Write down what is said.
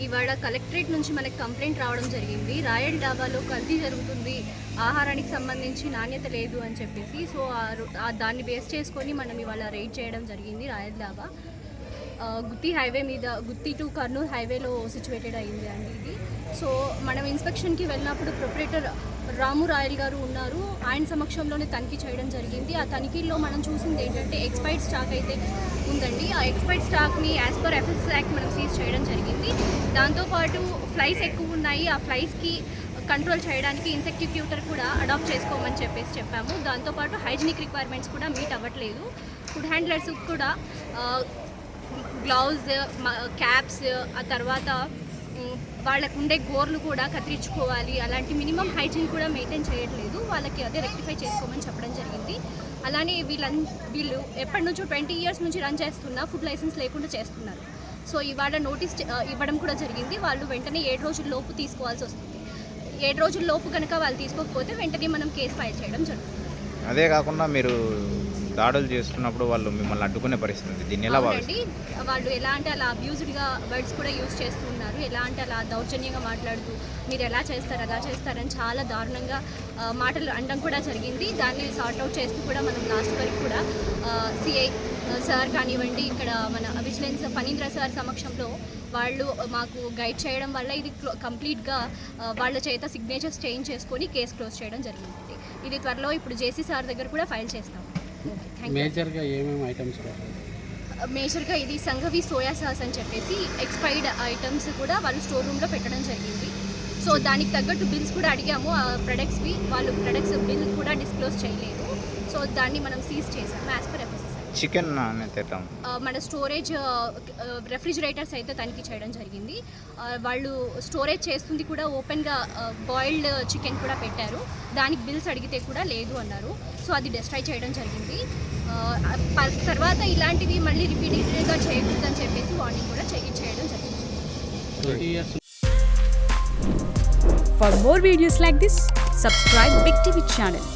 ఇవాళ కలెక్టరేట్ నుంచి మనకి కంప్లైంట్ రావడం జరిగింది. రాయల్ డాబాలో కల్తీ జరుగుతుంది, ఆహారానికి సంబంధించి నాణ్యత లేదు అని చెప్పేసి. సో దాన్ని బేస్ చేసుకొని మనం ఇవాళ రైడ్ చేయడం జరిగింది. రాయల్ డాబా గుత్తి హైవే మీద, గుత్తి టు కర్నూలు హైవేలో సిచ్యువేటెడ్ అయింది అండి ఇది. సో మనం ఇన్స్పెక్షన్కి వెళ్ళినప్పుడు ప్రొపరేటర్ రాము రాయల్ గారు ఉన్నారు. ఆయన సమక్షంలోనే తనిఖీ చేయడం జరిగింది. ఆ తనిఖీల్లో మనం చూసింది ఏంటంటే ఎక్స్పైర్డ్ స్టాక్ అయితే ఉందండి. ఆ ఎక్స్పైర్డ్ స్టాక్ని యాజ్ పర్ ఎఫ్ఎస్ఎస్ యాక్ట్ మనం సీజ్ చేయడం జరిగింది. దాంతోపాటు ఫ్లైస్ ఎక్కువ ఉన్నాయి. ఆ ఫ్లైస్కి కంట్రోల్ చేయడానికి ఇన్సెక్టిక్యూటర్ కూడా అడాప్ట్ చేసుకోమని చెప్పాము. దాంతోపాటు హైజీనిక్ రిక్వైర్మెంట్స్ కూడా మీట్ అవ్వట్లేదు. ఫుడ్ హ్యాండ్లర్స్ కూడా గ్లౌజ్, క్యాప్స్, ఆ తర్వాత వాళ్ళకు ఉండే గోర్లు కూడా కత్తిరించుకోవాలి. అలాంటి మినిమం హైజీన్ కూడా మెయింటైన్ చేయట్లేదు. వాళ్ళకి అదే రెక్టిఫై చేసుకోమని చెప్పడం జరిగింది. అలానే వీళ్ళు ఎప్పటి నుంచో 20 years నుంచి రన్ చేస్తున్న ఫుడ్ లైసెన్స్ లేకుండా చేస్తున్నారు. సో ఇవాళ నోటీస్ ఇవ్వడం కూడా జరిగింది. వాళ్ళు వెంటనే 7 రోజుల్లోపు తీసుకోవాల్సి వస్తుంది. 7 రోజుల్లోపు కనుక వాళ్ళు తీసుకోకపోతే వెంటనే మనం కేసు ఫైల్ చేయడం జరుగుతుంది. అదే కాకుండా మీరు దాడులు చేస్తున్నప్పుడు వాళ్ళు మిమ్మల్ని అడ్డుకునే పరిస్థితి, దీన్ని ఎలా భావిస్తారు? వాళ్ళు ఎలా అంటే అలా అబ్యూజ్డ్గా వర్డ్స్ కూడా యూజ్ చేస్తున్నారు. ఎలా అంటే అలా దౌర్జన్యంగా మాట్లాడుతూ మీరు ఎలా చేస్తారు అలా చేస్తారని చాలా దారుణంగా మాటలు అనడం కూడా జరిగింది. దాన్ని సార్ట్అవుట్ చేస్తూ కూడా మనం లాస్ట్ వరకు కూడా సిఐ సార్ కానివ్వండి, ఇక్కడ మన విజిలెన్స్ ఫణీంద్ర సార్ సమక్షంలో వాళ్ళు మాకు గైడ్ చేయడం వల్ల ఇది కంప్లీట్గా వాళ్ళ చేత సిగ్నేచర్స్ చేంజ్ చేసుకొని కేసు క్లోజ్ చేయడం జరిగింది. ఇది త్వరలో ఇప్పుడు జేసీ సార్ దగ్గర కూడా ఫైల్ చేస్తాం. మేజర్గా ఏమేమి ఐటమ్స్? మేజర్గా ఇది సంఘవి సోయా సాస్ అని చెప్పేసి ఎక్స్పైర్డ్ ఐటమ్స్ కూడా వాళ్ళు స్టోర్ రూమ్లో పెట్టడం జరిగింది. సో దానికి తగ్గట్టు బిల్స్ కూడా అడిగాము. ఆ ప్రొడక్ట్స్వి వాళ్ళు ప్రొడక్ట్స్ బిల్ కూడా డిస్క్లోజ్ చేయలేదు. సో దాన్ని మనం సీజ్ చేసాము యాజ్ పర్ ఎఫ్ఎస్ఎస్. చికెన్ మన స్టోరేజ్ రెఫ్రిజిరేటర్స్ అయితే తనిఖీ చేయడం జరిగింది. వాళ్ళు స్టోరేజ్ చేస్తుంది కూడా ఓపెన్గా బాయిల్డ్ చికెన్ కూడా పెట్టారు. దానికి బిల్స్ అడిగితే కూడా లేదు అన్నారు. సో అది డిస్ట్రాయ్ చేయడం జరిగింది. తర్వాత ఇలాంటివి మళ్ళీ రిపీటెడ్గా చేయకూడదని చెప్పేసి వార్నింగ్ కూడా చేయడం జరిగింది. For more videos like this, subscribe Big TV channel.